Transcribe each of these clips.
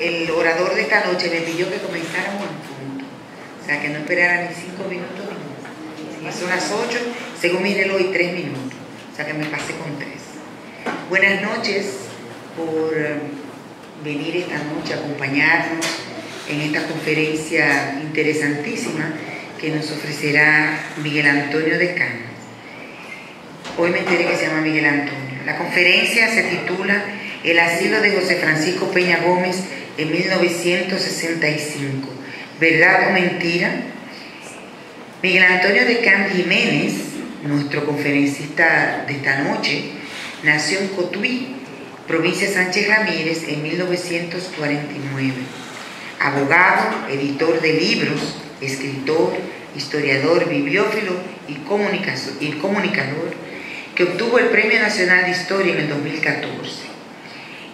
el orador de esta noche me pidió que comenzáramos en punto, o sea, que no esperara ni 5 minutos ni más. Si son las 8, según mi reloj, 3 minutos, o sea, que me pasé con 3. Buenas noches por venir esta noche a acompañarnos en esta conferencia interesantísima que nos ofrecerá Miguel Antonio de Campos. Hoy me enteré que se llama Miguel Antonio. La conferencia se titula El asilo de José Francisco Peña Gómez en 1965, ¿verdad o mentira? Miguel Antonio de Campos Jiménez, nuestro conferencista de esta noche, nació en Cotuí, provincia de Sánchez Ramírez, en 1949. Abogado, editor de libros, escritor, historiador, bibliófilo y comunicador, que obtuvo el Premio Nacional de Historia en el 2014.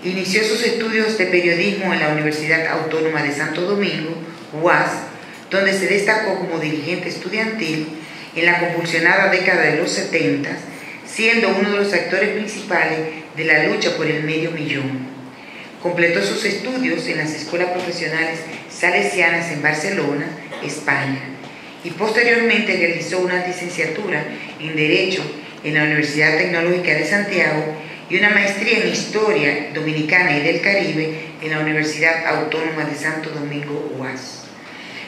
Inició sus estudios de periodismo en la Universidad Autónoma de Santo Domingo, UAS, donde se destacó como dirigente estudiantil en la convulsionada década de los 70, siendo uno de los actores principales de la lucha por el medio millón. Completó sus estudios en las escuelas profesionales salesianas en Barcelona, España, y posteriormente realizó una licenciatura en Derecho en la Universidad Tecnológica de Santiago y una maestría en Historia Dominicana y del Caribe en la Universidad Autónoma de Santo Domingo, UAS.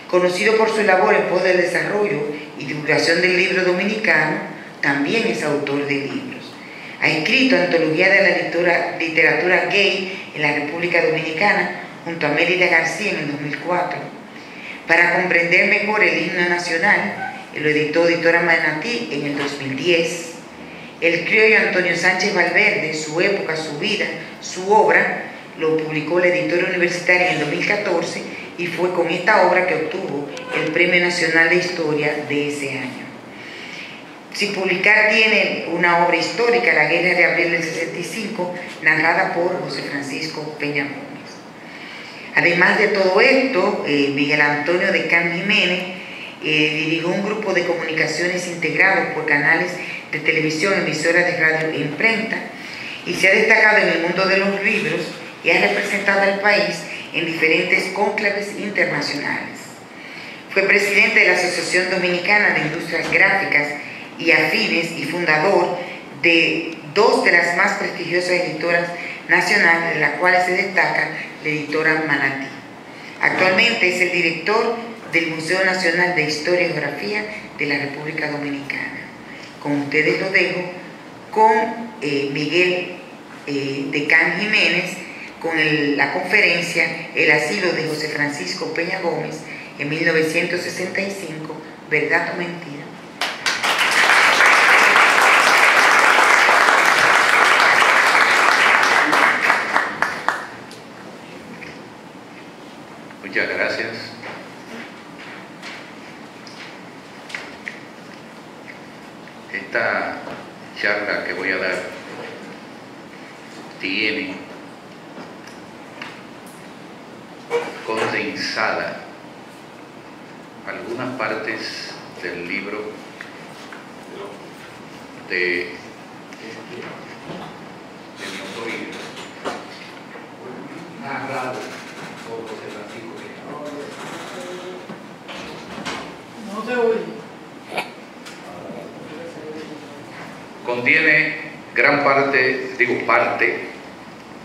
Conocido por su labor en pos del desarrollo y divulgación del libro dominicano, también es autor de libros. Ha escrito antología de la literatura gay en la República Dominicana junto a Mélida García en el 2004. Para comprender mejor el himno nacional, lo editó Editora Manatí en el 2010. El criollo Antonio Sánchez Valverde, su época, su vida, su obra, lo publicó la editora universitaria en el 2014 y fue con esta obra que obtuvo el Premio Nacional de Historia de ese año. Sin publicar tiene una obra histórica, La Guerra de Abril del 65, narrada por José Francisco Peña Gómez. Además de todo esto, Miguel Antonio de Campos Jiménez dirigió un grupo de comunicaciones integrados por canales de televisión, emisoras de radio e imprenta, y se ha destacado en el mundo de los libros y ha representado al país en diferentes cónclaves internacionales. Fue presidente de la Asociación Dominicana de Industrias Gráficas y Afines y fundador de 2 de las más prestigiosas editoras nacionales, de las cuales se destaca la editora Manatí. Actualmente es el director del Museo Nacional de Historia y Geografía de la República Dominicana. Con ustedes lo dejo con Miguel de Campos Jiménez, con la conferencia El asilo de José Francisco Peña Gómez en 1965, ¿verdad o mentira? Muchas gracias. Esta charla que voy a dar tiene condensada algunas partes del libro de mi autoría, narrado por José Francisco Peña Gómez. No se oye. Contiene gran parte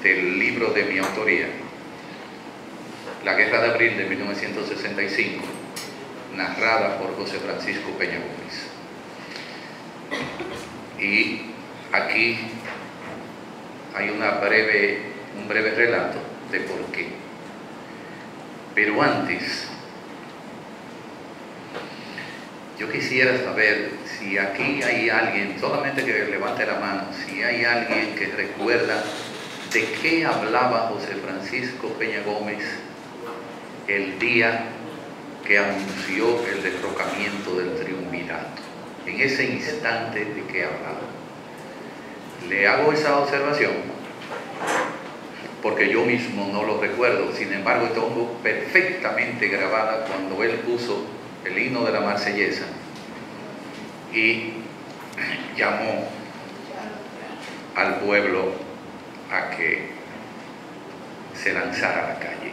del libro de mi autoría, La Guerra de Abril de 1965, narrada por José Francisco Peña Gómez. Y aquí hay un breve relato de por qué. Pero antes, yo quisiera saber si aquí hay alguien, solamente que levante la mano, si hay alguien que recuerda de qué hablaba José Francisco Peña Gómez el día que anunció el derrocamiento del triunvirato. En ese instante, ¿de qué hablaba? Le hago esa observación porque yo mismo no lo recuerdo. Sin embargo, tengo perfectamente grabada cuando él puso el himno de la Marsellesa y llamó al pueblo a que se lanzara a la calle.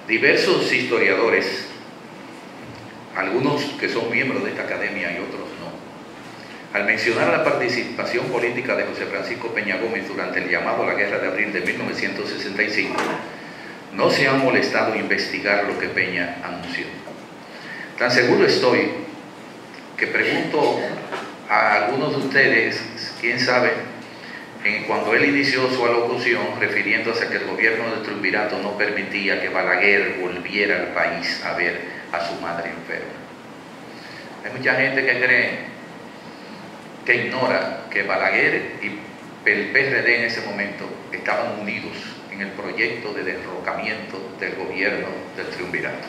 Diversos historiadores, algunos que son miembros de esta academia y otros no, al mencionar la participación política de José Francisco Peña Gómez durante el llamado a la Guerra de Abril de 1965, no se han molestado en investigar lo que Peña anunció. Tan seguro estoy que pregunto a algunos de ustedes, quién sabe, cuando él inició su alocución refiriéndose a que el gobierno del triunvirato no permitía que Balaguer volviera al país a ver a su madre enferma. Hay mucha gente que cree, que ignora que Balaguer y el PRD en ese momento estaban unidos en el proyecto de derrocamiento del gobierno del triunvirato.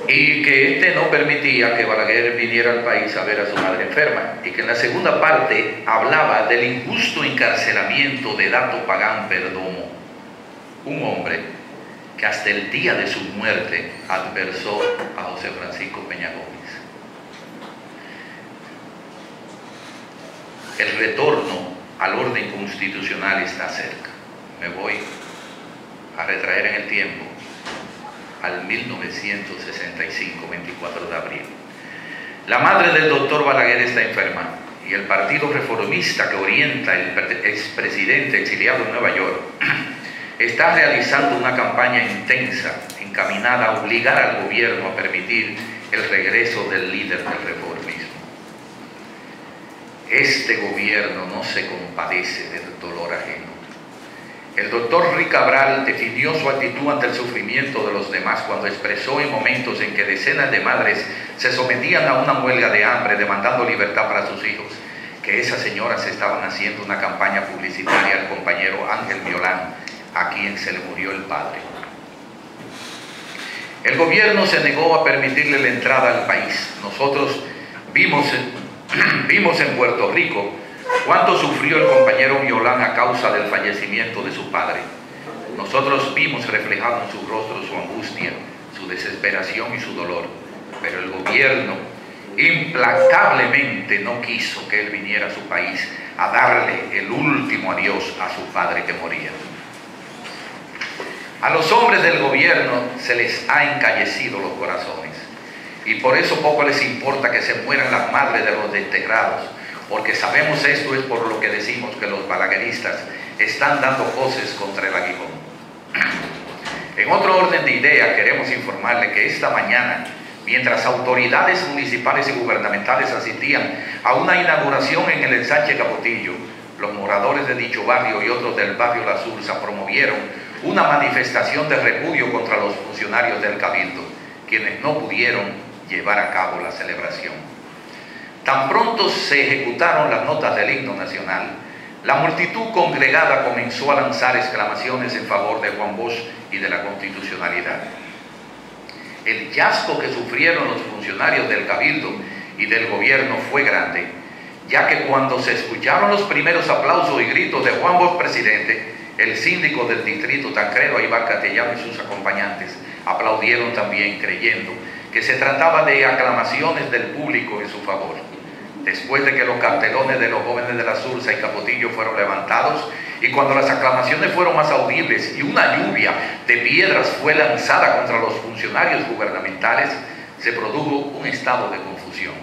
Y que este no permitía que Balaguer viniera al país a ver a su madre enferma, y que en la segunda parte hablaba del injusto encarcelamiento de Dato Pagán Perdomo, un hombre que hasta el día de su muerte adversó a José Francisco Peña Gómez. El retorno al orden constitucional está cerca. Me voy a retraer en el tiempo al 1965, 24 de abril. La madre del doctor Balaguer está enferma y el Partido Reformista que orienta el expresidente exiliado en Nueva York está realizando una campaña intensa encaminada a obligar al gobierno a permitir el regreso del líder del reformismo. Este gobierno no se compadece del dolor ajeno. El doctor Rick Cabral definió su actitud ante el sufrimiento de los demás cuando expresó en momentos en que decenas de madres se sometían a una huelga de hambre demandando libertad para sus hijos, que esas señoras estaban haciendo una campaña publicitaria al compañero Ángel Violán, a quien se le murió el padre. El gobierno se negó a permitirle la entrada al país. Nosotros vimos en Puerto Rico cuánto sufrió el compañero Violán a causa del fallecimiento de su padre. Nosotros vimos reflejado en su rostro su angustia, su desesperación y su dolor, pero el gobierno implacablemente no quiso que él viniera a su país a darle el último adiós a su padre que moría. A los hombres del gobierno se les ha encallecido los corazones y por eso poco les importa que se mueran las madres de los desterrados, porque sabemos esto es por lo que decimos que los balagueristas están dando voces contra el aguijón. En otro orden de ideas, queremos informarle que esta mañana, mientras autoridades municipales y gubernamentales asistían a una inauguración en el ensanche Capotillo, los moradores de dicho barrio y otros del barrio La Sursa promovieron una manifestación de repudio contra los funcionarios del Cabildo, quienes no pudieron llevar a cabo la celebración. Tan pronto se ejecutaron las notas del himno nacional, la multitud congregada comenzó a lanzar exclamaciones en favor de Juan Bosch y de la constitucionalidad. El fiasco que sufrieron los funcionarios del Cabildo y del gobierno fue grande, ya que cuando se escucharon los primeros aplausos y gritos de Juan Bosch presidente, el síndico del distrito Tancredo Aybar Castellano y sus acompañantes aplaudieron también, creyendo que se trataba de aclamaciones del público en su favor. Después de que los cartelones de los jóvenes de La Sursa y Capotillo fueron levantados y cuando las aclamaciones fueron más audibles y una lluvia de piedras fue lanzada contra los funcionarios gubernamentales, se produjo un estado de confusión.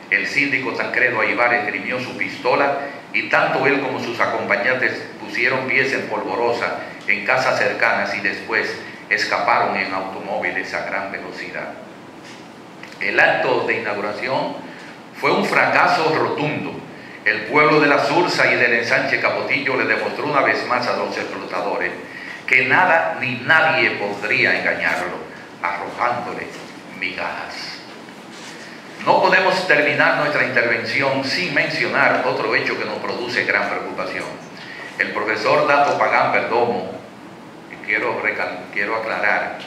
El síndico Tancredo Aybar esgrimió su pistola y tanto él como sus acompañantes pusieron pies en polvorosa en casas cercanas y después escaparon en automóviles a gran velocidad. El acto de inauguración fue un fracaso rotundo. El pueblo de La Sursa y del ensanche Capotillo le demostró una vez más a los explotadores que nada ni nadie podría engañarlo, arrojándole migajas. No podemos terminar nuestra intervención sin mencionar otro hecho que nos produce gran preocupación. El profesor Dato Pagán Perdomo, y quiero aclarar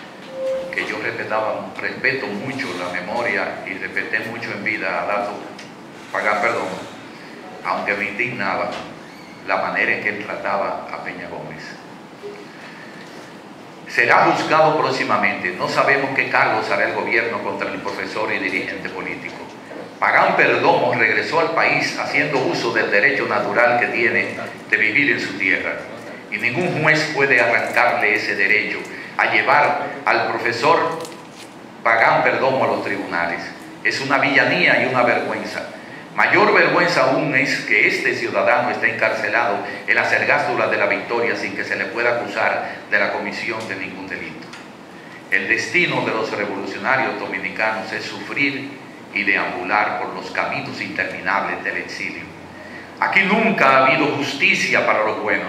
que yo respeto mucho la memoria y respeté mucho en vida a Dato Pagán Perdomo, aunque me indignaba la manera en que él trataba a Peña Gómez. Será juzgado próximamente. No sabemos qué cargos hará el gobierno contra el profesor y dirigente político. Pagán Perdomo regresó al país haciendo uso del derecho natural que tiene de vivir en su tierra. y ningún juez puede arrancarle ese derecho a llevar al profesor Pagán Perdomo a los tribunales. Es una villanía y una vergüenza. Mayor vergüenza aún es que este ciudadano esté encarcelado en las ergástulas de la Victoria sin que se le pueda acusar de la comisión de ningún delito. El destino de los revolucionarios dominicanos es sufrir y deambular por los caminos interminables del exilio. Aquí nunca ha habido justicia para los buenos.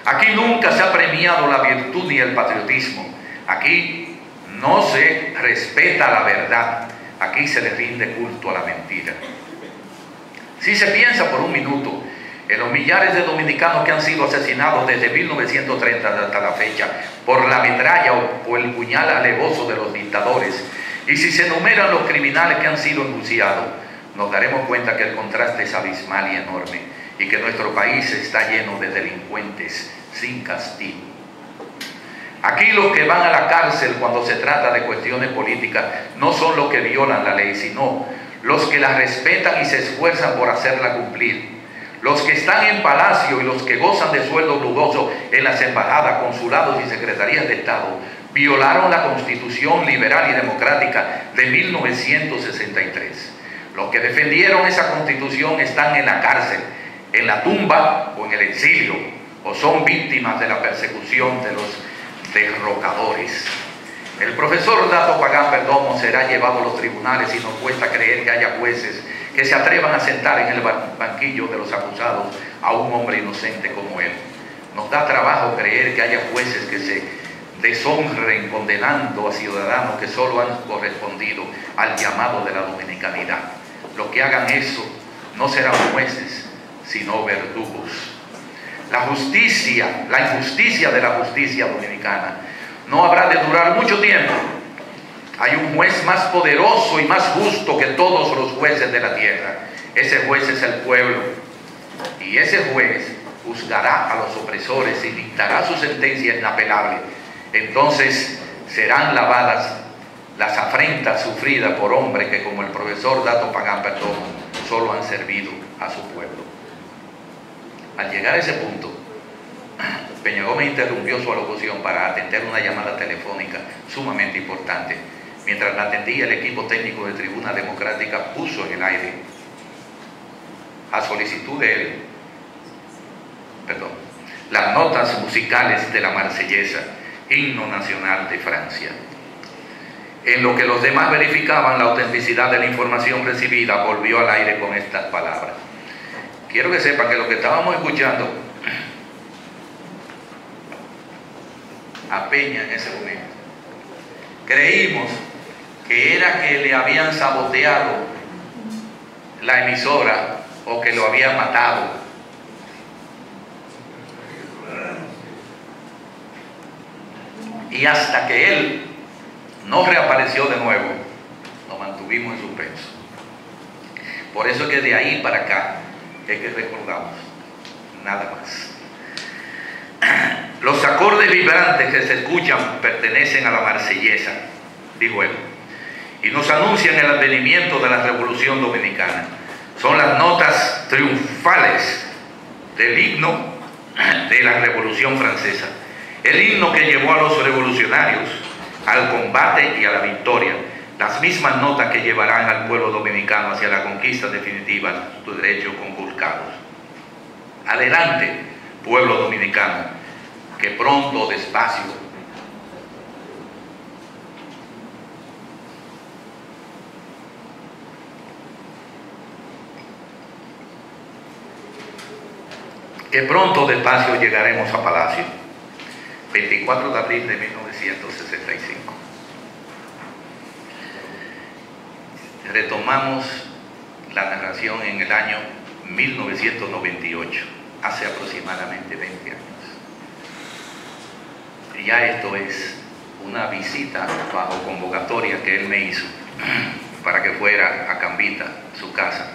Aquí nunca se ha premiado la virtud ni el patriotismo. Aquí no se respeta la verdad. Aquí se le rinde culto a la mentira. Si se piensa por un minuto en los millares de dominicanos que han sido asesinados desde 1930 hasta la fecha por la metralla o por el puñal alevoso de los dictadores, y si se enumeran los criminales que han sido enjuiciados, nos daremos cuenta que el contraste es abismal y enorme, y que nuestro país está lleno de delincuentes sin castigo. Aquí los que van a la cárcel cuando se trata de cuestiones políticas no son los que violan la ley, sino los que la respetan y se esfuerzan por hacerla cumplir. Los que están en palacio y los que gozan de sueldos lujosos en las embajadas, consulados y secretarías de Estado violaron la Constitución liberal y democrática de 1963. Los que defendieron esa Constitución están en la cárcel, en la tumba o en el exilio, o son víctimas de la persecución de los derrocadores. El profesor Dato Pagán Perdomo será llevado a los tribunales y nos cuesta creer que haya jueces que se atrevan a sentar en el banquillo de los acusados a un hombre inocente como él. Nos da trabajo creer que haya jueces que se deshonren condenando a ciudadanos que solo han correspondido al llamado de la dominicanidad. Los que hagan eso no serán jueces, sino verdugos. La injusticia de la justicia dominicana no habrá de durar mucho tiempo. Hay un juez más poderoso y más justo que todos los jueces de la tierra. Ese juez es el pueblo. Y ese juez juzgará a los opresores y dictará su sentencia inapelable. Entonces serán lavadas las afrentas sufridas por hombres que, como el profesor Dato Pagán Perdomo, solo han servido a su pueblo. Al llegar a ese punto, Peña Gómez interrumpió su alocución para atender una llamada telefónica sumamente importante. Mientras la atendía, el equipo técnico de Tribuna Democrática puso en el aire, a solicitud de él, las notas musicales de la Marsellesa, himno nacional de Francia. En lo que los demás verificaban la autenticidad de la información recibida, volvió al aire con estas palabras. Quiero que sepan que lo que estábamos escuchando a Peña en ese momento, creímos que era que le habían saboteado la emisora o que lo habían matado. Y hasta que él no reapareció de nuevo, nos mantuvimos en suspenso. Por eso es que de ahí para acá es que recordamos, nada más. Los acordes vibrantes que se escuchan pertenecen a la Marsellesa, dijo él, y nos anuncian el advenimiento de la Revolución Dominicana. Son las notas triunfales del himno de la Revolución Francesa, el himno que llevó a los revolucionarios al combate y a la victoria, las mismas notas que llevarán al pueblo dominicano hacia la conquista definitiva de sus derechos conculcados. Adelante, pueblo dominicano, que pronto o despacio llegaremos a Palacio. 24 de abril de 1965. Retomamos la narración en el año 1998, hace aproximadamente 20 años. Ya esto es una visita bajo convocatoria que él me hizo para que fuera a Cambita, su casa,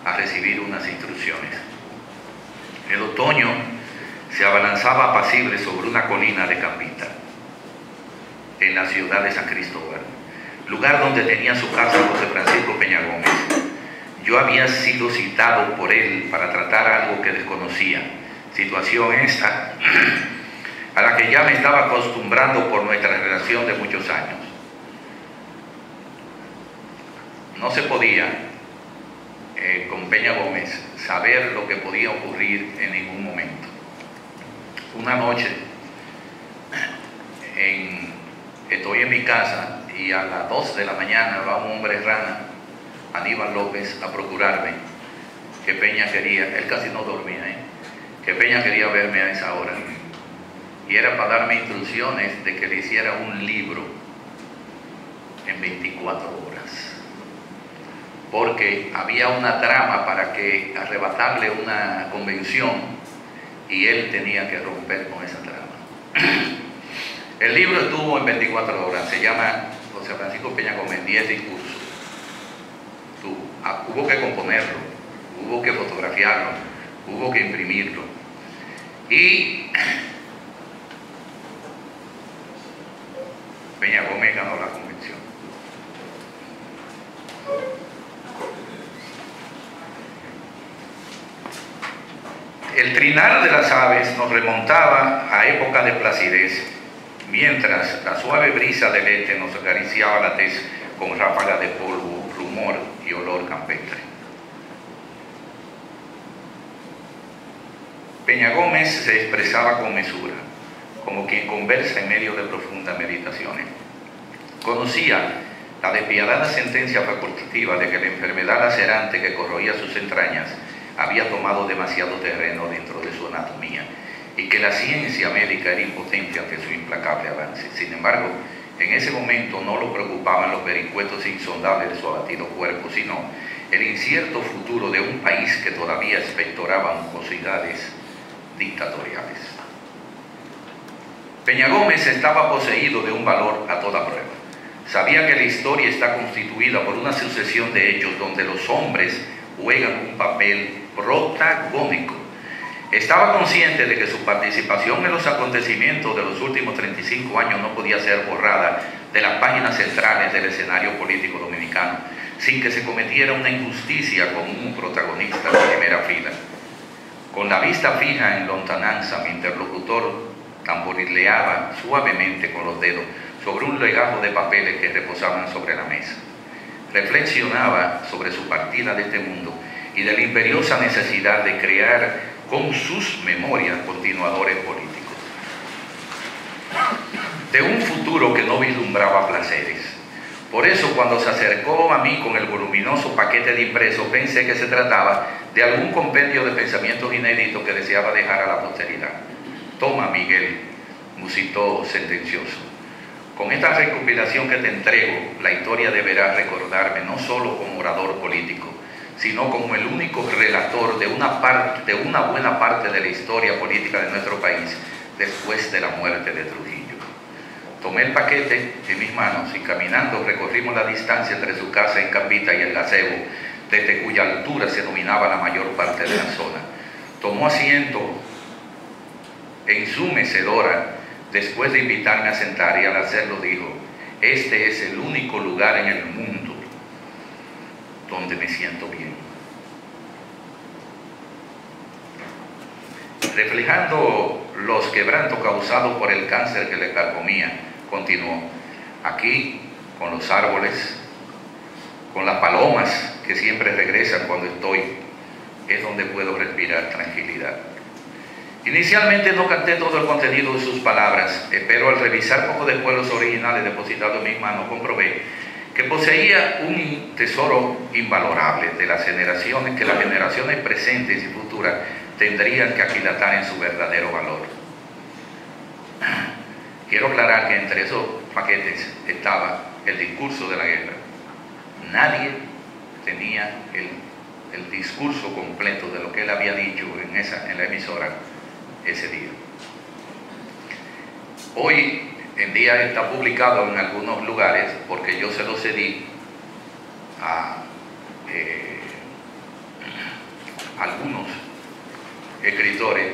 a recibir unas instrucciones. El otoño se abalanzaba apacible sobre una colina de Cambita, en la ciudad de San Cristóbal, lugar donde tenía su casa José Francisco Peña Gómez. Yo había sido citado por él para tratar algo que desconocía, situación esta a la que ya me estaba acostumbrando por nuestra relación de muchos años. No se podía con Peña Gómez saber lo que podía ocurrir en ningún momento. Una noche estoy en mi casa y a las 2 de la mañana va un hombre rana, Aníbal López, a procurarme que Peña quería, él casi no dormía, que Peña quería verme a esa hora. Y era para darme instrucciones de que le hiciera un libro en 24 horas. Porque había una trama para que arrebatarle una convención y él tenía que romper con esa trama. El libro estuvo en 24 horas, se llama José Francisco Peña Gómez, 10 discursos. Hubo que componerlo, hubo que fotografiarlo, hubo que imprimirlo. Y Peña Gómez ganó la convención. El trinar de las aves nos remontaba a épocas de placidez, mientras la suave brisa del este nos acariciaba la tez con ráfagas de polvo, rumor y olor campestre. Peña Gómez se expresaba con mesura, como quien conversa en medio de profundas meditaciones. Conocía la despiadada sentencia facultativa de que la enfermedad lacerante que corroía sus entrañas había tomado demasiado terreno dentro de su anatomía y que la ciencia médica era impotente ante su implacable avance. Sin embargo, en ese momento no lo preocupaban los vericuetos insondables de su abatido cuerpo, sino el incierto futuro de un país que todavía expectoraba mucosidades dictatoriales. Peña Gómez estaba poseído de un valor a toda prueba. Sabía que la historia está constituida por una sucesión de hechos donde los hombres juegan un papel protagónico. Estaba consciente de que su participación en los acontecimientos de los últimos 35 años no podía ser borrada de las páginas centrales del escenario político dominicano, sin que se cometiera una injusticia con un protagonista de primera fila. Con la vista fija en lontananza, mi interlocutor tamborileaba suavemente con los dedos sobre un legajo de papeles que reposaban sobre la mesa. Reflexionaba sobre su partida de este mundo y de la imperiosa necesidad de crear con sus memorias continuadores políticos. De un futuro que no vislumbraba placeres. Por eso, cuando se acercó a mí con el voluminoso paquete de impresos, pensé que se trataba de algún compendio de pensamientos inéditos que deseaba dejar a la posteridad. Toma, Miguel, musitó sentencioso. Con esta recopilación que te entrego, la historia deberá recordarme no solo como orador político, sino como el único relator de una buena parte de la historia política de nuestro país después de la muerte de Trujillo. Tomé el paquete en mis manos y caminando recorrimos la distancia entre su casa en Cambita y el gazebo, desde cuya altura se dominaba la mayor parte de la zona. Tomó asiento en su mecedora después de invitarme a sentar y al hacerlo dijo: este es el único lugar en el mundo donde me siento bien. Reflejando los quebrantos causados por el cáncer que le carcomía, continuó: aquí, con los árboles, con las palomas que siempre regresan cuando estoy, es donde puedo respirar tranquilidad. Inicialmente no capté todo el contenido de sus palabras, pero al revisar poco después los originales depositados en mis manos, comprobé que poseía un tesoro invalorable de las generaciones que las generaciones presentes y futuras tendrían que aquilatar en su verdadero valor. Quiero aclarar que entre esos paquetes estaba el discurso de la guerra. Nadie tenía el discurso completo de lo que él había dicho en la emisora ese día. Hoy en día está publicado en algunos lugares porque yo se lo cedí a algunos escritores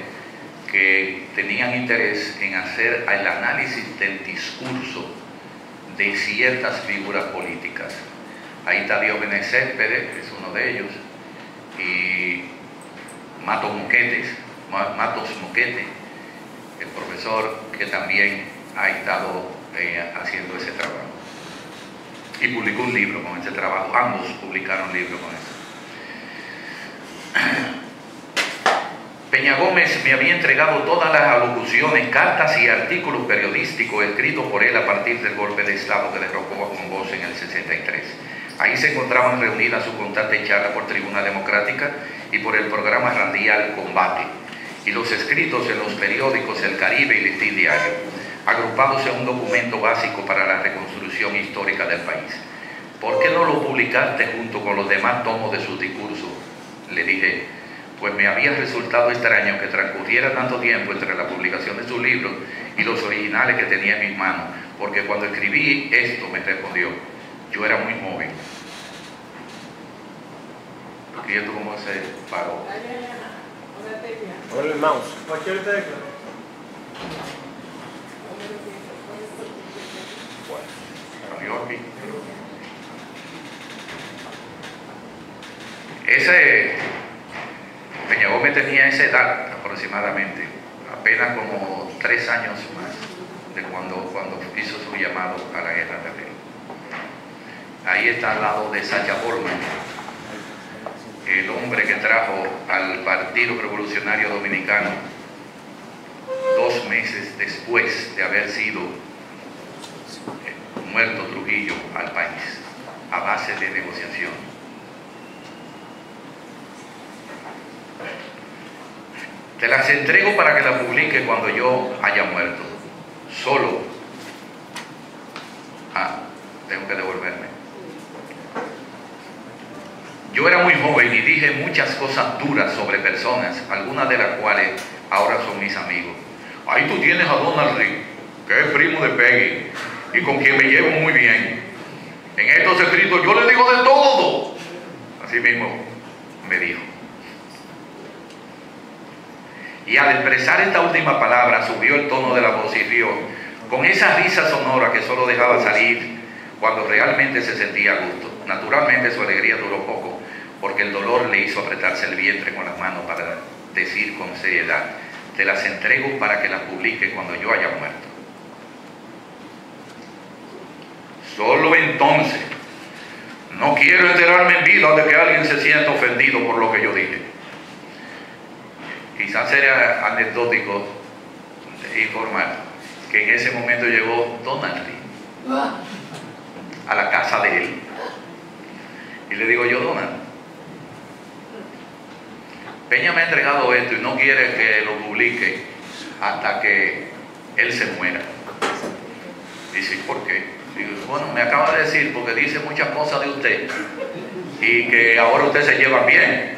que tenían interés en hacer el análisis del discurso de ciertas figuras políticas. Ahí está Diógenes Céspedes, que es uno de ellos, y Mato Moquetes, Matos Moquete, el profesor que también ha estado haciendo ese trabajo. Y publicó un libro con ese trabajo, ambos publicaron libros con eso. Peña Gómez me había entregado todas las alocuciones, cartas y artículos periodísticos escritos por él a partir del golpe de Estado que derrocó a Juan Bosch en el 63. Ahí se encontraban reunidas sus constantes charlas por Tribuna Democrática y por el programa radial Combate, y los escritos en los periódicos El Caribe y Listín Diario, agrupados en un documento básico para la reconstrucción histórica del país. ¿Por qué no lo publicaste junto con los demás tomos de sus discursos? Le dije, pues me había resultado extraño que transcurriera tanto tiempo entre la publicación de sus libros y los originales que tenía en mis manos, porque cuando escribí esto, me respondió, yo era muy joven. ¿Y esto cómo se paró? Con el mouse. Cualquier tecla. Cambió aquí. Ese Peña Gómez tenía esa edad aproximadamente, apenas como 3 años más de cuando hizo su llamado a la guerra terrible. Ahí está al lado de Sacha Borman, el hombre que trajo al Partido Revolucionario Dominicano 2 meses después de haber sido muerto Trujillo al país, a base de negociación. Te las entrego para que las publique cuando yo haya muerto. Solo. Tengo que devolverme. Yo era muy joven y dije muchas cosas duras sobre personas, algunas de las cuales ahora son mis amigos. Ahí tú tienes a Donald Reed, que es primo de Peggy y con quien me llevo muy bien. En estos escritos yo le digo de todo. Así mismo me dijo. Y al expresar esta última palabra subió el tono de la voz y rió con esa risa sonora que solo dejaba salir cuando realmente se sentía a gusto. Naturalmente su alegría duró poco, porque el dolor le hizo apretarse el vientre con las manos para decir con seriedad, te las entrego para que las publique cuando yo haya muerto. Solo entonces, no quiero enterarme en vida de que alguien se sienta ofendido por lo que yo dije. Quizás era anecdótico informar que en ese momento llegó Donald Reed a la casa de él. Y le digo yo, Donald, Peña me ha entregado esto y no quiere que lo publique hasta que él se muera. Dice, ¿por qué? Digo, bueno, me acaba de decir porque dice muchas cosas de usted y que ahora usted se lleva bien.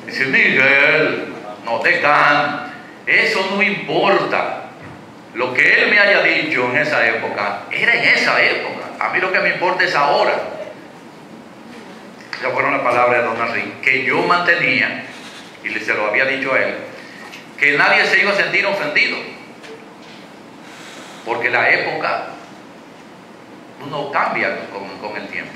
Dice, Miguel, no te can, eso no importa. Lo que él me haya dicho en esa época, era en esa época. A mí lo que me importa es ahora. Esas fueron las palabras de Donald Reed, que yo mantenía, y se lo había dicho a él, que nadie se iba a sentir ofendido. Porque la época, uno cambia con el tiempo.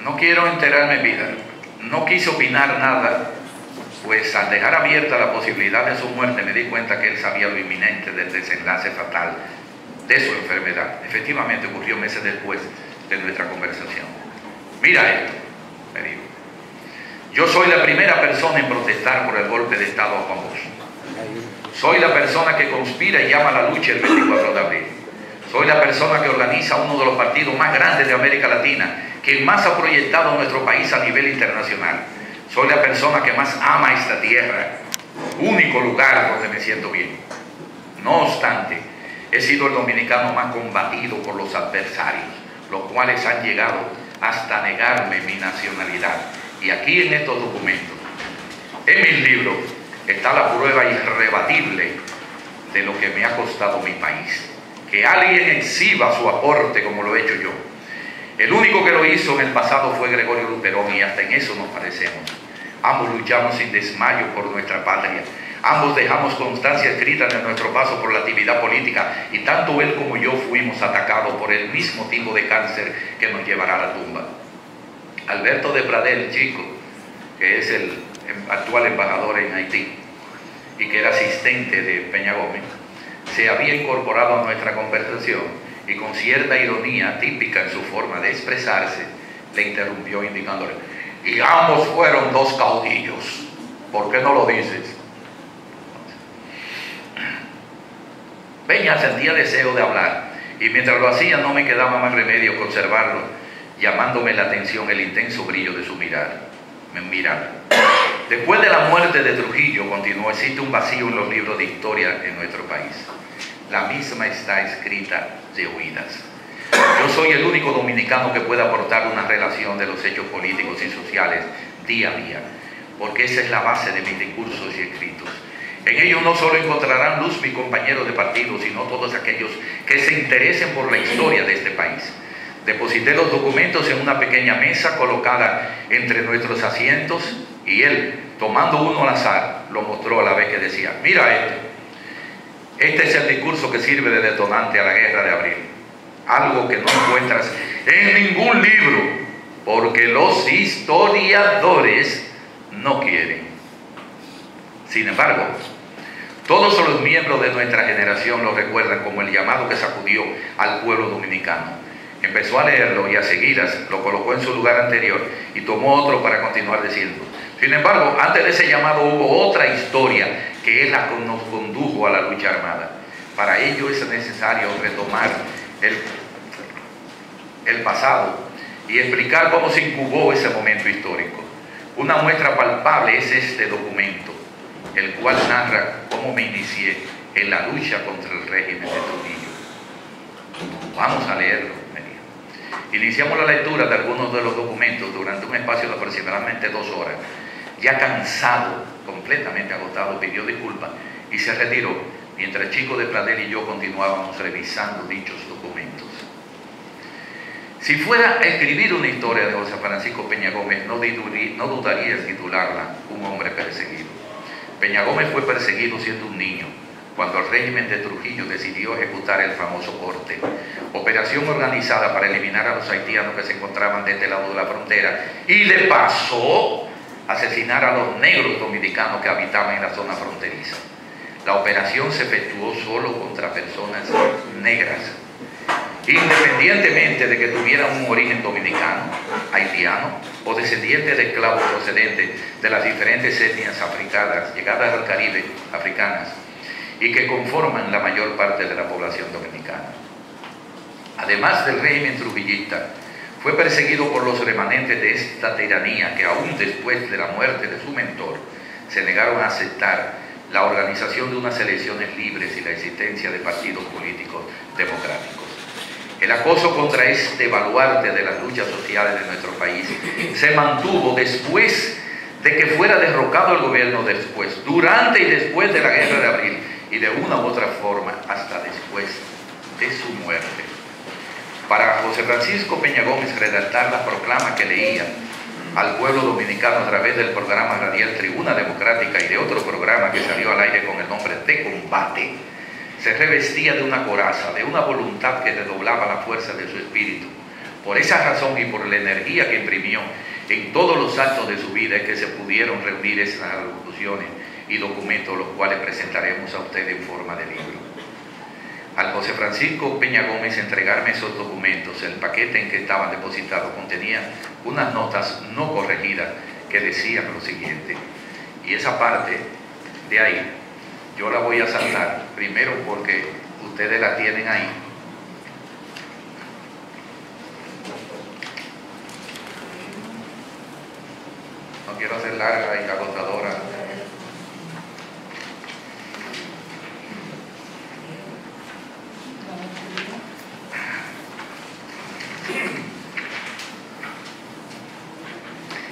No quiero enterarme en vida. No quise opinar nada, pues al dejar abierta la posibilidad de su muerte me di cuenta que él sabía lo inminente del desenlace fatal de su enfermedad. Efectivamente ocurrió meses después de nuestra conversación. Mira esto, me dijo. Yo soy la primera persona en protestar por el golpe de Estado a Juan Bosch. Soy la persona que conspira y llama a la lucha el 24 de abril. Soy la persona que organiza uno de los partidos más grandes de América Latina, que más ha proyectado a nuestro país a nivel internacional. Soy la persona que más ama esta tierra, único lugar donde me siento bien. No obstante, he sido el dominicano más combatido por los adversarios, los cuales han llegado hasta negarme mi nacionalidad. Y aquí en estos documentos, en mis libros, está la prueba irrebatible de lo que me ha costado mi país. Que alguien exhiba su aporte como lo he hecho yo. El único que lo hizo en el pasado fue Gregorio Luperón y hasta en eso nos parecemos. Ambos luchamos sin desmayo por nuestra patria. Ambos dejamos constancia escrita de nuestro paso por la actividad política y tanto él como yo fuimos atacados por el mismo tipo de cáncer que nos llevará a la tumba. Alberto de Pradel Chico, que es el actual embajador en Haití y que era asistente de Peña Gómez, se había incorporado a nuestra conversación y con cierta ironía típica en su forma de expresarse, le interrumpió indicándole: y ambos fueron dos caudillos, ¿por qué no lo dices? Peña sentía deseo de hablar y mientras lo hacía no me quedaba más remedio que observarlo, llamándome la atención el intenso brillo de su mirada. Después de la muerte de Trujillo, continuó, existe un vacío en los libros de historia en nuestro país. La misma está escrita de oídas. Yo soy el único dominicano que puede aportar una relación de los hechos políticos y sociales día a día, porque esa es la base de mis discursos y escritos. En ellos no solo encontrarán luz mis compañeros de partido, sino todos aquellos que se interesen por la historia de este país. Deposité los documentos en una pequeña mesa colocada entre nuestros asientos y él, tomando uno al azar, lo mostró a la vez que decía: mira este es el discurso que sirve de detonante a la guerra de abril. Algo que no encuentras en ningún libro, porque los historiadores no quieren. Sin embargo, todos los miembros de nuestra generación lo recuerdan como el llamado que sacudió al pueblo dominicano. Empezó a leerlo y a seguidas lo colocó en su lugar anterior y tomó otro para continuar diciendo: sin embargo, antes de ese llamado hubo otra historia que es la que nos condujo a la lucha armada. Para ello es necesario retomar el pasado y explicar cómo se incubó ese momento histórico. Una muestra palpable es este documento, el cual narra cómo me inicié en la lucha contra el régimen de Trujillo. Vamos a leerlo, me dijo. Iniciamos la lectura de algunos de los documentos durante un espacio de aproximadamente 2 horas. Ya cansado, completamente agotado, pidió disculpas y se retiró, mientras Chico de Pradel y yo continuábamos revisando dichos documentos. Si fuera a escribir una historia de José Francisco Peña Gómez, no dudaría en titularla Un hombre perseguido. Peña Gómez fue perseguido siendo un niño, cuando el régimen de Trujillo decidió ejecutar el famoso corte, operación organizada para eliminar a los haitianos que se encontraban de este lado de la frontera y de paso asesinar a los negros dominicanos que habitaban en la zona fronteriza. La operación se efectuó solo contra personas negras, independientemente de que tuvieran un origen dominicano, haitiano o descendientes de esclavos procedentes de las diferentes etnias africanas llegadas al Caribe, africanas, y que conforman la mayor parte de la población dominicana. Además del régimen trujillista, fue perseguido por los remanentes de esta tiranía que aún después de la muerte de su mentor se negaron a aceptar la organización de unas elecciones libres y la existencia de partidos políticos democráticos. El acoso contra este baluarte de las luchas sociales de nuestro país se mantuvo después de que fuera derrocado el gobierno, después, durante y después de la guerra de abril, y de una u otra forma hasta después de su muerte. Para José Francisco Peña Gómez, redactar la proclama que leía al pueblo dominicano a través del programa radial Tribuna Democrática y de otro programa que salió al aire con el nombre de Combate, se revestía de una coraza, de una voluntad que redoblaba la fuerza de su espíritu. Por esa razón y por la energía que imprimió en todos los actos de su vida es que se pudieron reunir esas resoluciones y documentos, los cuales presentaremos a ustedes en forma de libro. Al José Francisco Peña Gómez entregarme esos documentos, el paquete en que estaban depositados contenía unas notas no corregidas que decían lo siguiente. Y esa parte de ahí yo la voy a saltar, primero porque ustedes la tienen ahí. No quiero hacer larga y agotadora.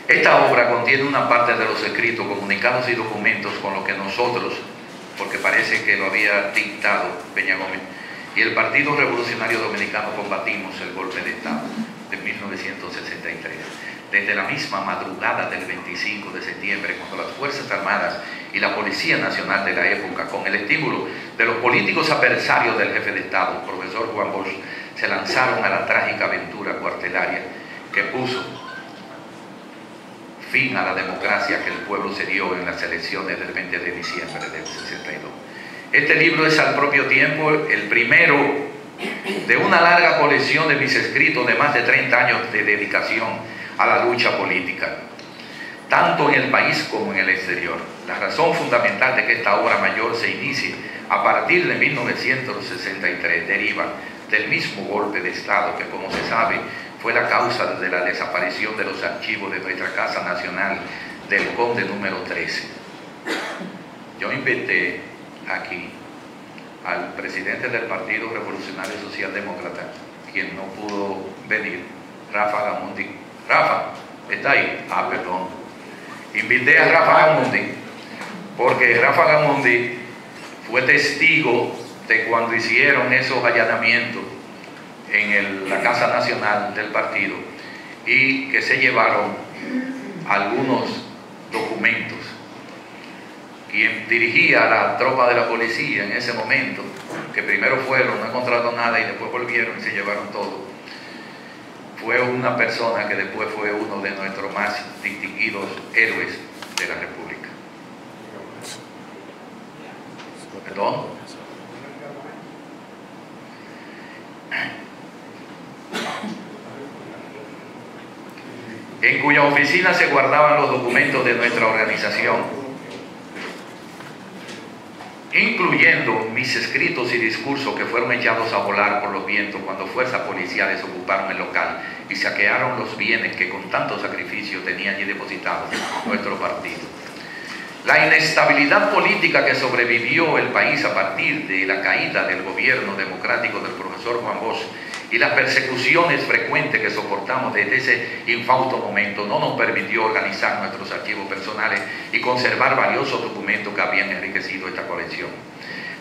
Esta obra contiene una parte de los escritos, comunicados y documentos con lo que nosotros, porque parece que lo había dictado Peña Gómez, y el Partido Revolucionario Dominicano combatimos el golpe de Estado de 1963. Desde la misma madrugada del 25 de septiembre, cuando las Fuerzas Armadas y la Policía Nacional de la época, con el estímulo de los políticos adversarios del jefe de Estado, el profesor Juan Bosch, se lanzaron a la trágica aventura cuartelaria que puso fin a la democracia que el pueblo se dio en las elecciones del 20 de diciembre del 62. Este libro es al propio tiempo el primero de una larga colección de mis escritos de más de 30 años de dedicación a la lucha política, tanto en el país como en el exterior. La razón fundamental de que esta obra mayor se inicie a partir de 1963 deriva del mismo golpe de Estado que, como se sabe, fue la causa de la desaparición de los archivos de nuestra Casa Nacional del Conde número 13. Yo invité aquí al presidente del Partido Revolucionario Socialdemócrata, quien no pudo venir, Rafa Gamundi. Rafa, ¿está ahí? Ah, perdón. Invité a Rafa Gamundi porque Rafa Gamundi fue testigo de cuando hicieron esos allanamientos en la Casa Nacional del partido y que se llevaron algunos documentos. Quien dirigía la tropa de la policía en ese momento, que primero fueron, no encontraron nada y después volvieron y se llevaron todo, fue una persona que después fue uno de nuestros más distinguidos héroes de la República. ¿Perdón? En cuya oficina se guardaban los documentos de nuestra organización, incluyendo mis escritos y discursos que fueron echados a volar por los vientos cuando fuerzas policiales ocuparon el local y saquearon los bienes que con tanto sacrificio tenía allí depositados nuestro partido. La inestabilidad política que sobrevivió el país a partir de la caída del gobierno democrático del profesor Juan Bosch y las persecuciones frecuentes que soportamos desde ese infausto momento no nos permitió organizar nuestros archivos personales y conservar valiosos documentos que habían enriquecido esta colección.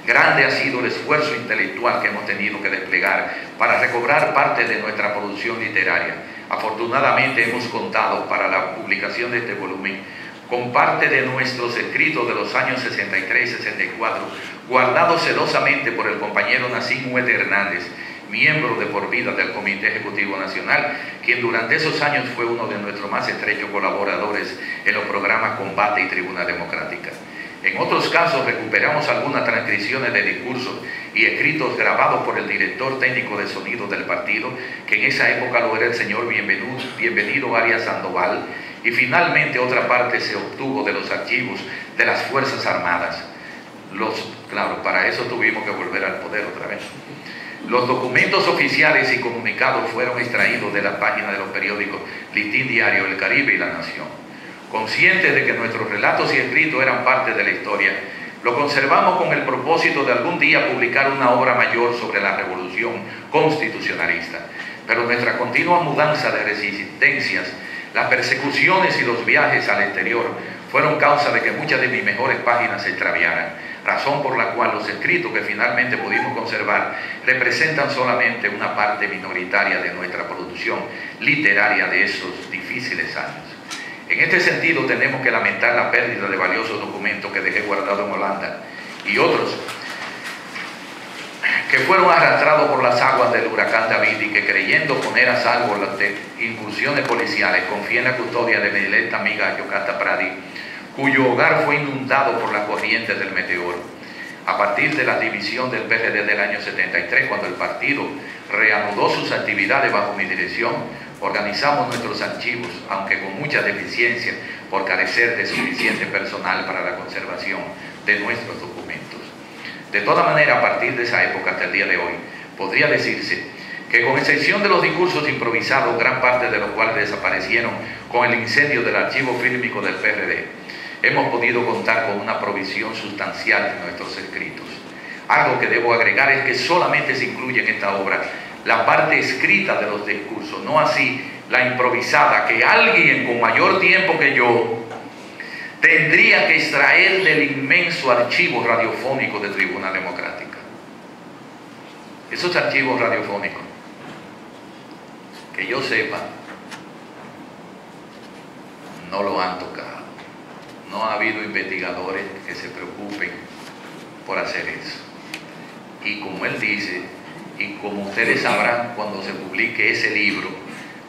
Grande ha sido el esfuerzo intelectual que hemos tenido que desplegar para recobrar parte de nuestra producción literaria. Afortunadamente hemos contado para la publicación de este volumen con parte de nuestros escritos de los años 63 y 64, guardados celosamente por el compañero Nacín Huete Hernández, miembro de por vida del Comité Ejecutivo Nacional, quien durante esos años fue uno de nuestros más estrechos colaboradores en los programas Combate y Tribuna Democrática. En otros casos recuperamos algunas transcripciones de discursos y escritos grabados por el director técnico de sonido del partido, que en esa época lo era el señor Bienvenido Arias Sandoval, y finalmente otra parte se obtuvo de los archivos de las Fuerzas Armadas. Claro, para eso tuvimos que volver al poder otra vez. Los documentos oficiales y comunicados fueron extraídos de la página de los periódicos Listín Diario, El Caribe y La Nación. Conscientes de que nuestros relatos y escritos eran parte de la historia, lo conservamos con el propósito de algún día publicar una obra mayor sobre la revolución constitucionalista. Pero nuestra continua mudanza de resistencias, las persecuciones y los viajes al exterior fueron causa de que muchas de mis mejores páginas se extraviaran, razón por la cual los escritos que finalmente pudimos conservar representan solamente una parte minoritaria de nuestra producción literaria de esos difíciles años. En este sentido tenemos que lamentar la pérdida de valiosos documentos que dejé guardados en Holanda y otros que fueron arrastrados por las aguas del huracán David y que, creyendo poner a salvo las incursiones policiales, confié en la custodia de mi directa amiga Yocasta Pradi, cuyo hogar fue inundado por las corrientes del meteoro. A partir de la división del PRD del año 73, cuando el partido reanudó sus actividades bajo mi dirección, organizamos nuestros archivos, aunque con mucha deficiencia por carecer de suficiente personal para la conservación de nuestros documentos. De toda manera, a partir de esa época hasta el día de hoy, podría decirse que, con excepción de los discursos improvisados, gran parte de los cuales desaparecieron con el incendio del archivo fílmico del PRD, hemos podido contar con una provisión sustancial de nuestros escritos. Algo que debo agregar es que solamente se incluye en esta obra la parte escrita de los discursos, no así la improvisada, que alguien con mayor tiempo que yo tendría que extraer del inmenso archivo radiofónico de Tribuna Democrática. Esos archivos radiofónicos, que yo sepa, no lo han tocado. No ha habido investigadores que se preocupen por hacer eso. Y como él dice, y como ustedes sabrán cuando se publique ese libro,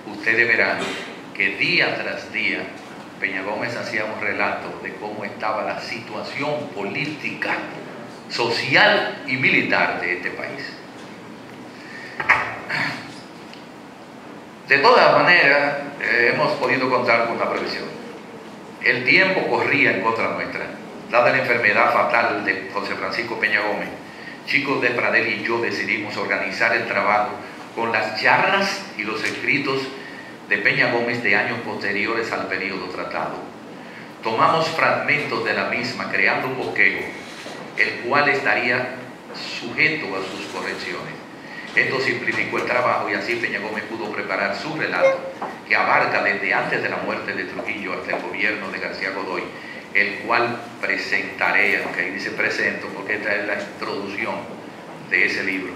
ustedes verán que día tras día Peña Gómez hacía un relato de cómo estaba la situación política, social y militar de este país. De todas maneras, hemos podido contar con una previsión. El tiempo corría en contra nuestra, dada la enfermedad fatal de José Francisco Peña Gómez. Chicos de Pradel y yo decidimos organizar el trabajo con las charlas y los escritos de Peña Gómez de años posteriores al periodo tratado. Tomamos fragmentos de la misma creando un bosquejo, el cual estaría sujeto a sus correcciones. Esto simplificó el trabajo y así Peña Gómez pudo preparar su relato, que abarca desde antes de la muerte de Trujillo hasta el gobierno de García Godoy, el cual presentaré, aunque ahí dice presento, porque esta es la introducción de ese libro,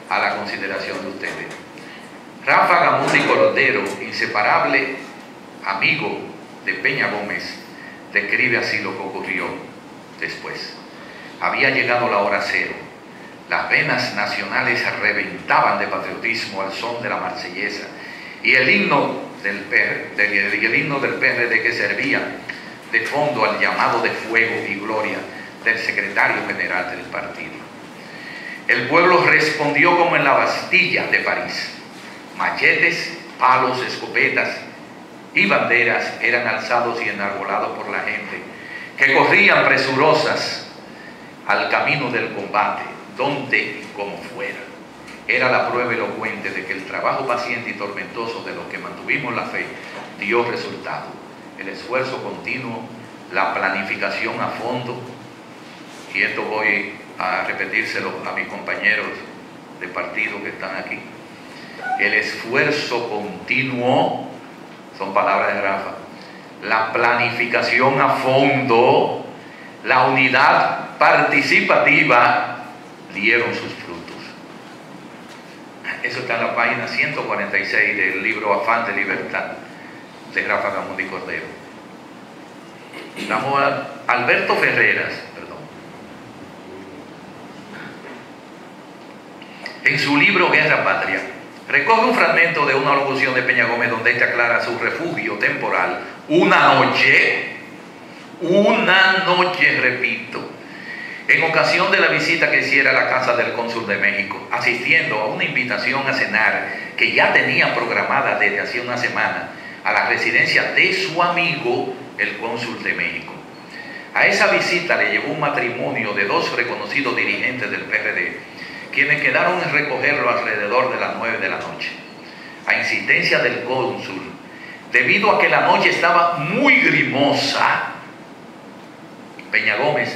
a la consideración de ustedes. Rafa Gamundi Cordero, inseparable amigo de Peña Gómez, describe así lo que ocurrió después. Había llegado la hora cero. Las venas nacionales reventaban de patriotismo al son de la marsellesa y el himno del PRD que servía de fondo al llamado de fuego y gloria del secretario general del partido. El pueblo respondió como en la Bastilla de París. Machetes, palos, escopetas y banderas eran alzados y enarbolados por la gente, que corrían presurosas al camino del combate, donde y como fuera. Era la prueba elocuente de que el trabajo paciente y tormentoso de los que mantuvimos la fe dio resultado. El esfuerzo continuo, la planificación a fondo, y esto voy a repetírselo a mis compañeros de partido que están aquí. El esfuerzo continuo, son palabras de Rafa, la planificación a fondo, la unidad participativa dieron sus frutos. Eso está en la página 146 del libro Afán de Libertad de Rafa Gamundi Cordero. Vamos a Alberto Ferreras, en su libro Guerra Patria, recoge un fragmento de una locución de Peña Gómez donde éste aclara su refugio temporal. Una noche, repito, en ocasión de la visita que hiciera a la casa del cónsul de México, asistiendo a una invitación a cenar que ya tenía programada desde hace una semana a la residencia de su amigo, el cónsul de México. A esa visita le llevó un matrimonio de dos reconocidos dirigentes del PRD, quienes quedaron en recogerlo alrededor de las 9 de la noche. A insistencia del cónsul, debido a que la noche estaba muy grimosa, Peña Gómez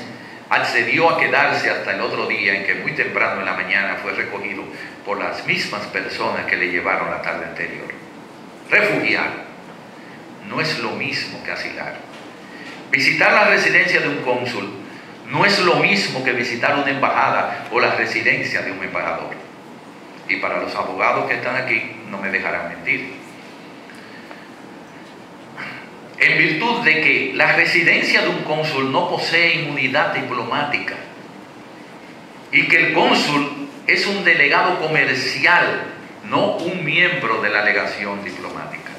accedió a quedarse hasta el otro día, en que muy temprano en la mañana fue recogido por las mismas personas que le llevaron la tarde anterior. Refugiar no es lo mismo que asilar. Visitar la residencia de un cónsul no es lo mismo que visitar una embajada o la residencia de un embajador. Y para los abogados que están aquí, no me dejarán mentir. En virtud de que la residencia de un cónsul no posee inmunidad diplomática y que el cónsul es un delegado comercial, no un miembro de la legación diplomática.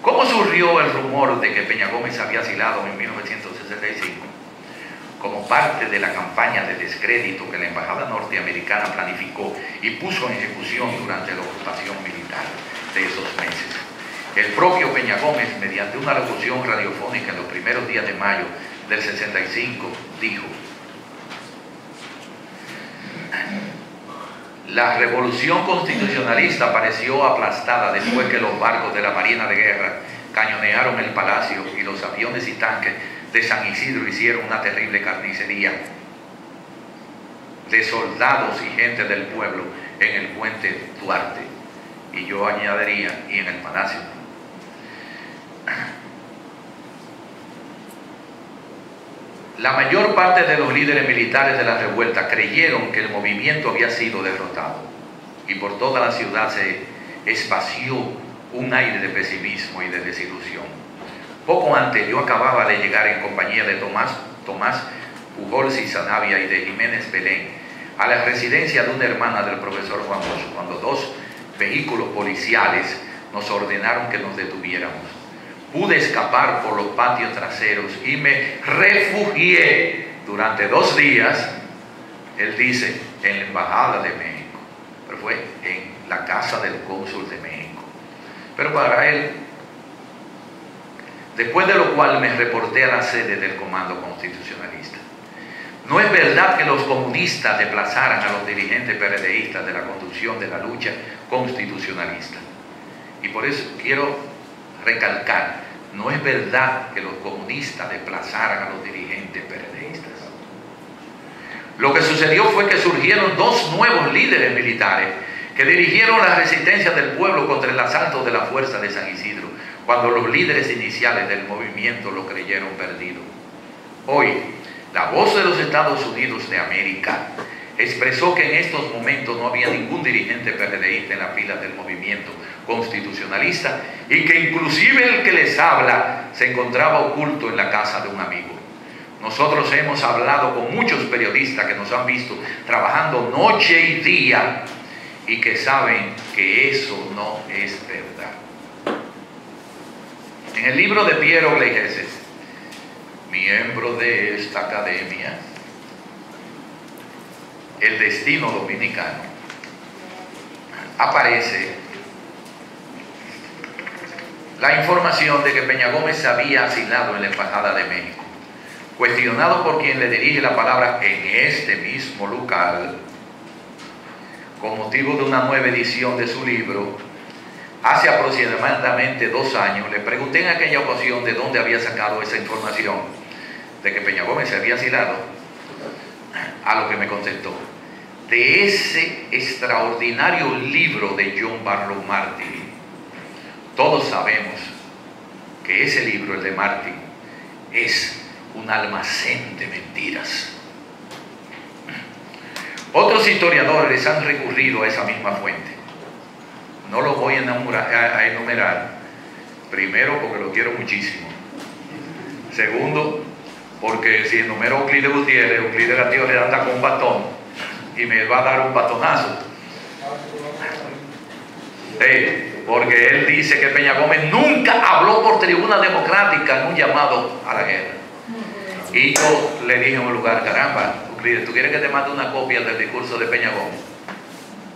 ¿Cómo surgió el rumor de que Peña Gómez había asilado en 1965? Como parte de la campaña de descrédito que la embajada norteamericana planificó y puso en ejecución durante la ocupación militar de esos meses. El propio Peña Gómez, mediante una locución radiofónica en los primeros días de mayo del 65, dijo: la revolución constitucionalista pareció aplastada después que los barcos de la Marina de Guerra cañonearon el palacio y los aviones y tanques de San Isidro hicieron una terrible carnicería de soldados y gente del pueblo en el puente Duarte, y yo añadiría, y en el palacio. La mayor parte de los líderes militares de la revuelta creyeron que el movimiento había sido derrotado, y por toda la ciudad se esparció un aire de pesimismo y de desilusión. Poco antes yo acababa de llegar en compañía de Tomás Pujols y Sanabria y de Jiménez Belén a la residencia de una hermana del profesor Juan Bosch, cuando dos vehículos policiales nos ordenaron que nos detuviéramos. pude escapar por los patios traseros y me refugié durante 2 días, él dice, en la Embajada de México, pero fue en la casa del cónsul de México. Pero para él, después de lo cual me reporté a la sede del Comando Constitucionalista. No es verdad que los comunistas desplazaran a los dirigentes PRDistas de la conducción de la lucha constitucionalista. Y por eso quiero recalcar, no es verdad que los comunistas desplazaran a los dirigentes PRDistas. Lo que sucedió fue que surgieron 2 nuevos líderes militares que dirigieron la resistencia del pueblo contra el asalto de la fuerza de San Isidro, cuando los líderes iniciales del movimiento lo creyeron perdido. Hoy, la voz de los Estados Unidos de América expresó que en estos momentos no había ningún dirigente PRDista en la fila del movimiento constitucionalista y que inclusive el que les habla se encontraba oculto en la casa de un amigo. Nosotros hemos hablado con muchos periodistas que nos han visto trabajando noche y día y que saben que eso no es verdad. En el libro de Piero Gleijeses, miembro de esta academia, El destino dominicano, aparece la información de que Peña Gómez se había asilado en la Embajada de México. Cuestionado por quien le dirige la palabra en este mismo local, con motivo de una nueva edición de su libro, hace aproximadamente 2 años, le pregunté en aquella ocasión de dónde había sacado esa información de que Peña Gómez se había asilado, a lo que me contestó: de ese extraordinario libro de John Barlow Martin. Todos sabemos que ese libro, el de Martin, es un almacén de mentiras. Otros historiadores han recurrido a esa misma fuente. No lo voy a enumerar. Primero, porque lo quiero muchísimo. Segundo, porque si enumero a Euclides Gutiérrez, Euclides Gatillo le anda con un batón y me va a dar un batonazo. Porque él dice que Peña Gómez nunca habló por tribuna democrática en un llamado a la guerra. Y yo le dije en un lugar: caramba, Euclides, ¿tú quieres que te mande una copia del discurso de Peña Gómez?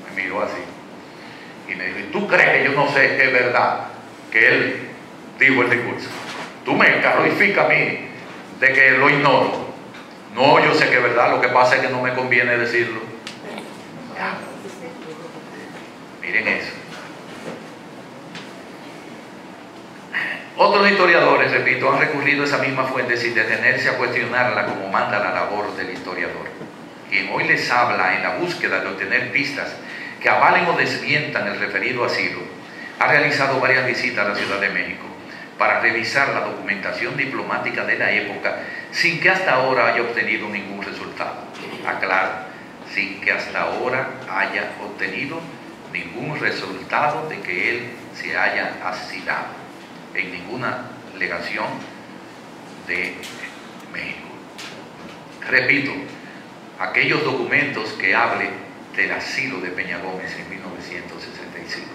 Me miró así y me dijo: ¿tú crees que yo no sé que es verdad que él dijo el discurso? Tú me calificas a mí de que lo ignoro. No, yo sé que es verdad, lo que pasa es que no me conviene decirlo. Ya. Miren eso. Otros historiadores, repito, han recurrido a esa misma fuente sin detenerse a cuestionarla como manda la labor del historiador. Quien hoy les habla en la búsqueda de obtener pistas que avalen o desmientan el referido asilo, ha realizado varias visitas a la Ciudad de México para revisar la documentación diplomática de la época sin que hasta ahora haya obtenido ningún resultado. Aclaro, sin que hasta ahora haya obtenido ningún resultado de que él se haya asilado en ninguna legación de México. Repito, aquellos documentos que hablen del asilo de Peña Gómez en 1965.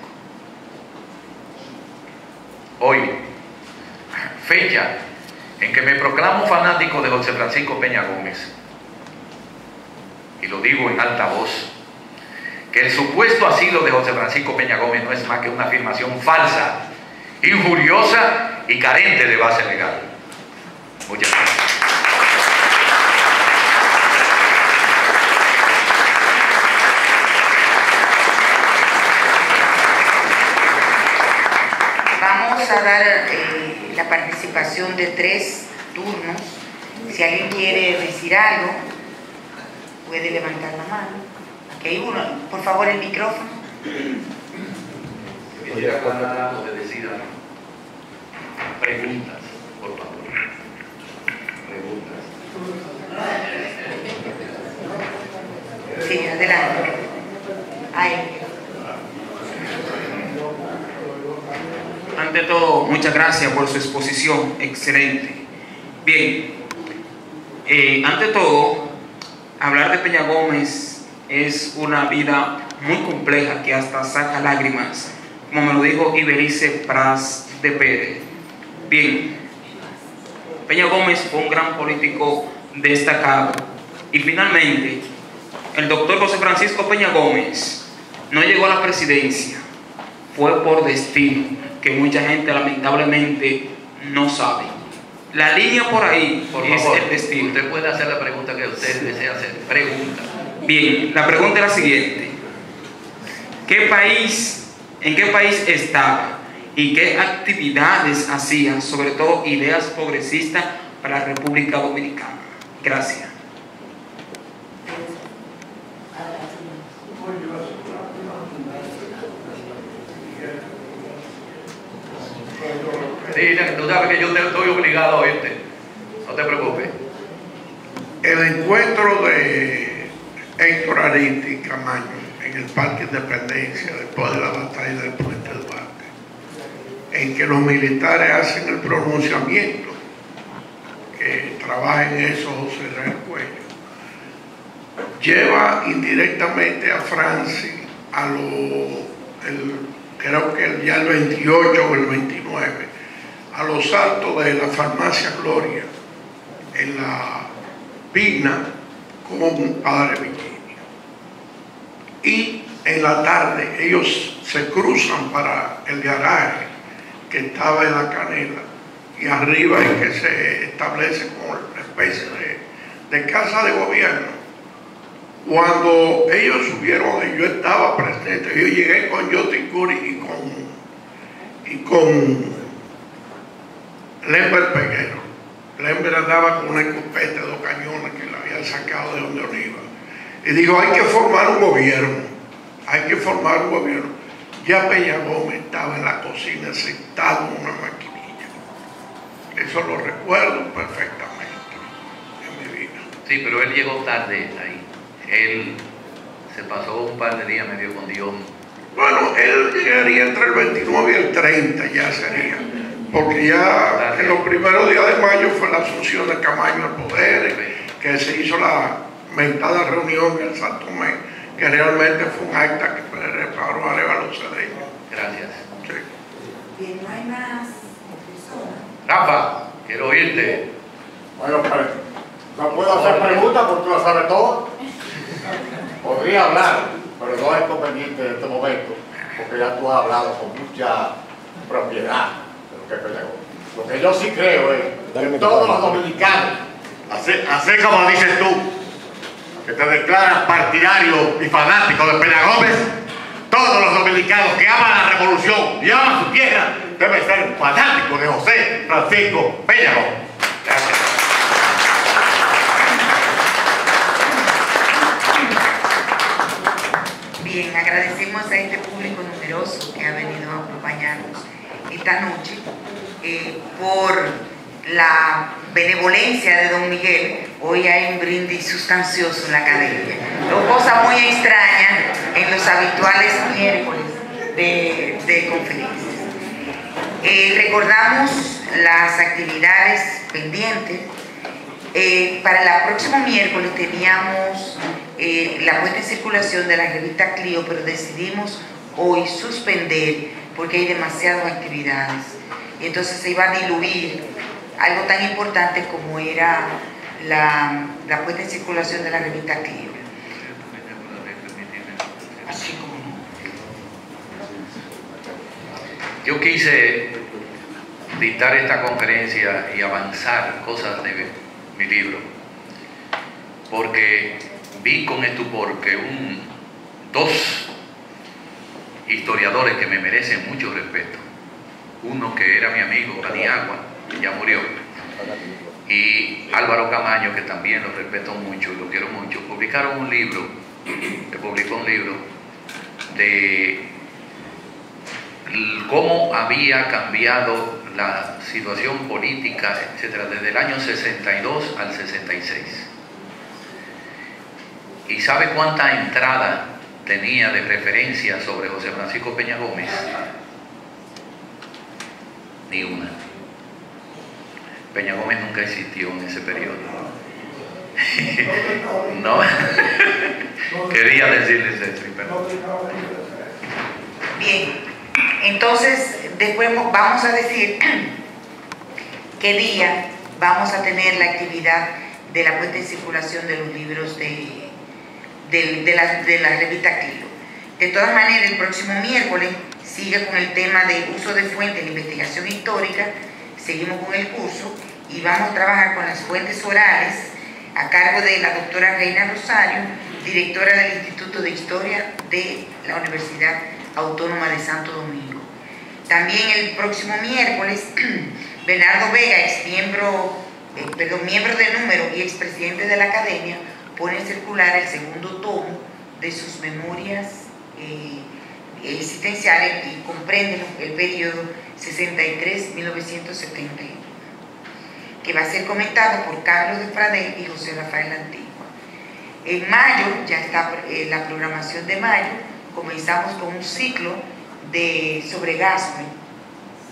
Hoy, fecha en que me proclamo fanático de José Francisco Peña Gómez, y lo digo en alta voz, que el supuesto asilo de José Francisco Peña Gómez no es más que una afirmación falsa, injuriosa y carente de base legal. Muchas gracias. Vamos a dar la participación de 3 turnos. Si alguien quiere decir algo, puede levantar la mano. Aquí hay uno. Por favor, el micrófono. Quisiera cuando te decidan preguntas, por favor. Preguntas. Sí, adelante. Ahí. Ante todo, muchas gracias por su exposición, excelente. Bien, ante todo, hablar de Peña Gómez es una vida muy compleja que hasta saca lágrimas, como me lo dijo Iberice Pras de Pérez. Bien, Peña Gómez fue un gran político destacado. Y finalmente, el doctor José Francisco Peña Gómez no llegó a la presidencia. Fue por destino, que mucha gente lamentablemente no sabe. La línea por ahí es el destino. Usted puede hacer la pregunta que usted desea hacer. Pregunta. Bien, la pregunta es la siguiente. ¿En qué país estaba y qué actividades hacía, sobre todo ideas progresistas para la República Dominicana? Gracias. Sí, tú sabes que yo estoy obligado a oírte. No te preocupes. El encuentro de Héctor Ariztí y Camaño en el Parque Independencia después de la batalla del Puente Duarte, en que los militares hacen el pronunciamiento, que trabaja en eso José Israel Cuello, lleva indirectamente a Francis a creo que ya el 28 o el 29, a los altos de la farmacia Gloria, en la Pina, con Padre Virginio. Y en la tarde ellos se cruzan para el garaje que estaba en la Canela, y arriba es que se establece como una especie de casa de gobierno. Cuando ellos subieron, yo estaba presente, yo llegué con Yotin Curi y con Lember Peguero. Lember andaba con una escopeta de 2 cañones que le habían sacado de donde Oliva. Y dijo, hay que formar un gobierno, Ya Peña Gómez estaba en la cocina sentado en una maquinilla. Eso lo recuerdo perfectamente en mi vida. Sí, pero él llegó tarde ahí. Él se pasó un par de días medio con Dios. Bueno, él llegaría entre el 29 y el 30, ya sería. Porque ya en los primeros días de mayo fue la asunción de Camaño al poder, que se hizo la mentada reunión en el Santo Tomé, que realmente fue un acta que le reparó a los cedeños. Gracias. Sí. Bien, no hay más personas. Rafa, quiero oírte. Bueno, pero no puedo hacer preguntas porque tú lo sabes todo. Podría hablar, pero no es conveniente en este momento, porque ya tú has hablado con mucha propiedad de lo que es Peña Gómez. Lo que yo sí creo es que todos los dominicanos, así como dices tú, que te declaras partidario y fanático de Peña Gómez, todos los dominicanos que aman la revolución y aman su tierra deben ser fanáticos de José Francisco Peña Gómez. Gracias. Bien, agradecemos a este público numeroso que ha venido a acompañarnos esta noche por la benevolencia de don Miguel. Hoy hay un brindis sustancioso en la academia, cosa muy extraña en los habituales miércoles de conferencias. Recordamos las actividades pendientes. Para el próximo miércoles teníamos la puesta en circulación de la revista Clio, pero decidimos hoy suspender porque hay demasiadas actividades. Y entonces se iba a diluir algo tan importante como era la puesta en circulación de la revista Clio. Así como no. Yo quise dictar esta conferencia y avanzar cosas de mi libro, porque vi con estupor que dos historiadores que me merecen mucho respeto, uno que era mi amigo Paniagua, que ya murió, y Álvaro Camaño, que también lo respeto mucho y lo quiero mucho, publicó un libro de cómo había cambiado la situación política, etcétera, desde el año 62 al 66. ¿Y sabe cuánta entrada tenía de referencia sobre José Francisco Peña Gómez? Ni una. Peña Gómez nunca existió en ese periodo. No. Quería decirles eso, perdón. Bien, entonces después vamos a decir qué día vamos a tener la actividad de la puesta en circulación de los libros de la revista Clio. De todas maneras, el próximo miércoles sigue con el tema de uso de fuentes en investigación histórica. Seguimos con el curso y vamos a trabajar con las fuentes orales a cargo de la doctora Reina Rosario, directora del Instituto de Historia de la Universidad Autónoma de Santo Domingo. También el próximo miércoles, Bernardo Vega, miembro de número y expresidente de la Academia, pone en circular el segundo tomo de sus memorias existenciales y comprende el periodo 63-1971, que va a ser comentado por Carlos de Pradel y José Rafael Antigua. En mayo, ya está la programación de mayo, comenzamos con un ciclo sobre Gascoigne.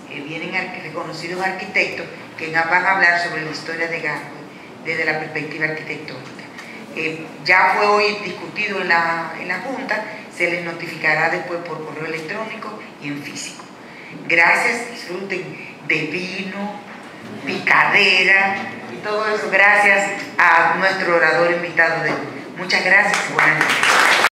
Vienen reconocidos arquitectos que van a hablar sobre la historia de Gascoigne desde la perspectiva arquitectónica. Ya fue hoy discutido en la Junta, se les notificará después por correo electrónico y en físico. Gracias, disfruten de vino, picadera y todo eso. Gracias a nuestro orador invitado de hoy. Muchas gracias. Buenas noches.